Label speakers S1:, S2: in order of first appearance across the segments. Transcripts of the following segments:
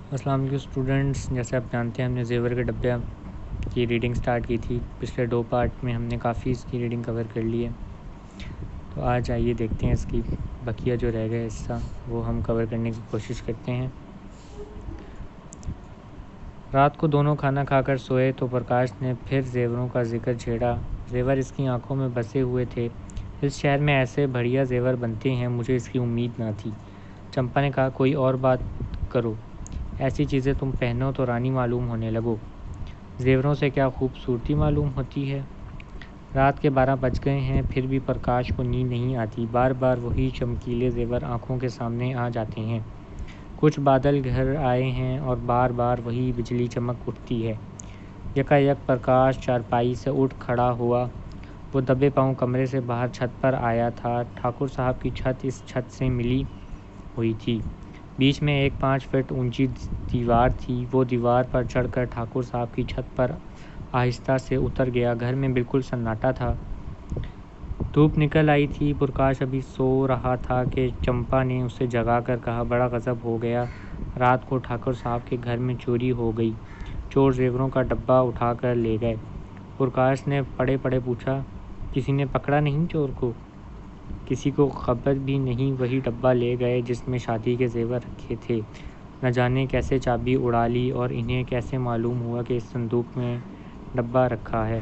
S1: السلام علیکم اسٹوڈنٹس، جیسے آپ جانتے ہیں ہم نے زیور کے ڈبے کی ریڈنگ سٹارٹ کی تھی۔ پچھلے 2 پارٹ میں ہم نے کافی اس کی ریڈنگ کور کر لی ہے، تو آج آئیے دیکھتے ہیں اس کی بقیہ جو رہ گئے حصہ وہ ہم کور کرنے کی کوشش کرتے ہیں۔ رات کو دونوں کھانا کھا کر سوئے تو پرکاش نے پھر زیوروں کا ذکر چھیڑا۔ زیور اس کی آنکھوں میں بسے ہوئے تھے۔ اس شہر میں ایسے بڑھیا زیور بنتے ہیں، مجھے اس کی امید نہ تھی۔ چمپا نے کہا، کوئی اور بات کرو، ایسی چیزیں تم پہنو تو رانی معلوم ہونے لگو، زیوروں سے کیا خوبصورتی معلوم ہوتی ہے۔ رات کے 12 بج گئے ہیں، پھر بھی پرکاش کو نیند نہیں آتی۔ بار بار وہی چمکیلے زیور آنکھوں کے سامنے آ جاتے ہیں۔ کچھ بادل گھر آئے ہیں اور بار بار وہی بجلی چمک اٹھتی ہے۔ یکا یک پرکاش چارپائی سے اٹھ کھڑا ہوا۔ وہ دبے پاؤں کمرے سے باہر چھت پر آیا تھا۔ ٹھاکر صاحب کی چھت اس چھت سے ملی ہوئی تھی۔ بیچ میں ایک 5 فٹ اونچی دیوار تھی۔ وہ دیوار پر چڑھ کر ٹھاکر صاحب کی چھت پر آہستہ سے اتر گیا۔ گھر میں بالکل سناٹا تھا۔ دھوپ نکل آئی تھی۔ پرکاش ابھی سو رہا تھا کہ چمپا نے اسے جگا کر کہا، بڑا غضب ہو گیا، رات کو ٹھاکر صاحب کے گھر میں چوری ہو گئی، چور زیوروں کا ڈبہ اٹھا کر لے گئے۔ پرکاش نے پڑے پڑے پوچھا، کسی نے پکڑا نہیں چور کو؟ کسی کو خبر بھی نہیں، وہی ڈبہ لے گئے جس میں شادی کے زیور رکھے تھے۔ نہ جانے کیسے چابی اڑا لی اور انہیں کیسے معلوم ہوا کہ اس صندوق میں ڈبہ رکھا ہے۔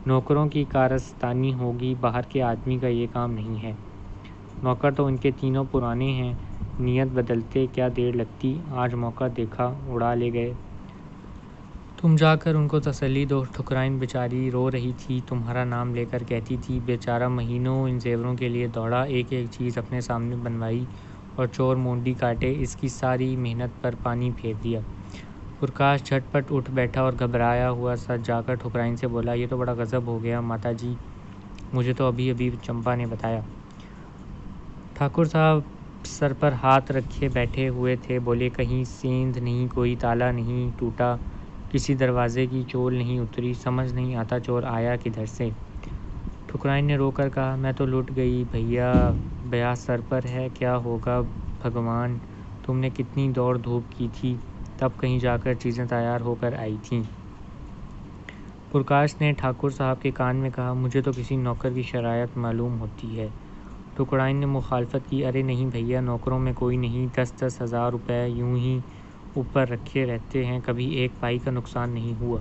S1: نوکروں کی کارستانی ہوگی، باہر کے آدمی کا یہ کام نہیں ہے۔ نوکر تو ان کے تینوں پرانے ہیں، نیت بدلتے کیا دیر لگتی، آج موقع دیکھا اڑا لے گئے۔ تم جا کر ان کو تسلی دو۔ ٹھکرائن بیچاری رو رہی تھی، تمہارا نام لے کر کہتی تھی، بیچارہ مہینوں ان زیوروں کے لیے دوڑا، ایک ایک چیز اپنے سامنے بنوائی اور چور مونڈی کاٹے، اس کی ساری محنت پر پانی پھیر دیا۔ پرکاش جھٹ پٹ اٹھ بیٹھا اور گھبرایا ہوا سا جا کر ٹھکرائن سے بولا، یہ تو بڑا غضب ہو گیا ماتا جی، مجھے تو ابھی ابھی چمپا نے بتایا۔ ٹھاکر صاحب سر پر ہاتھ رکھے بیٹھے ہوئے تھے، بولے، کہیں سیندھ نہیں، کوئی تالا نہیں ٹوٹا، کسی دروازے کی چول نہیں اتری، سمجھ نہیں آتا چور آیا کدھر سے۔ ٹھکرائن نے رو کر کہا، میں تو لٹ گئی بھیا، بیاہ سر پر ہے، کیا ہوگا بھگوان، تم نے کتنی دوڑ دھوپ کی تھی، تب کہیں جا کر چیزیں تیار ہو کر آئی تھیں۔ پرکاش نے ٹھاکر صاحب کے کان میں کہا، مجھے تو کسی نوکر کی شرائط معلوم ہوتی ہے۔ ٹھکرائن نے مخالفت کی، ارے نہیں بھیا، نوکروں میں کوئی نہیں، 10-10 ہزار روپے یوں ہی اوپر رکھے رہتے ہیں، کبھی ایک پائی کا نقصان نہیں ہوا۔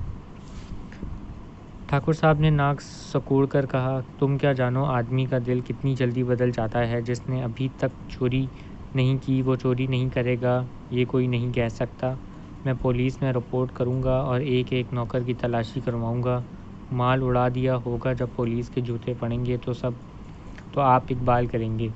S1: ٹھاکر صاحب نے ناک سکوڑ کر کہا، تم کیا جانو آدمی کا دل کتنی جلدی بدل جاتا ہے، جس نے ابھی تک چوری نہیں کی وہ چوری نہیں کرے گا، یہ کوئی نہیں کہہ سکتا۔ میں پولیس میں رپورٹ کروں گا اور ایک ایک نوکر کی تلاشی کرواؤں گا، مال اڑا دیا ہوگا، جب پولیس کے جوتے پڑیں گے تو آپ اقبال کریں گے۔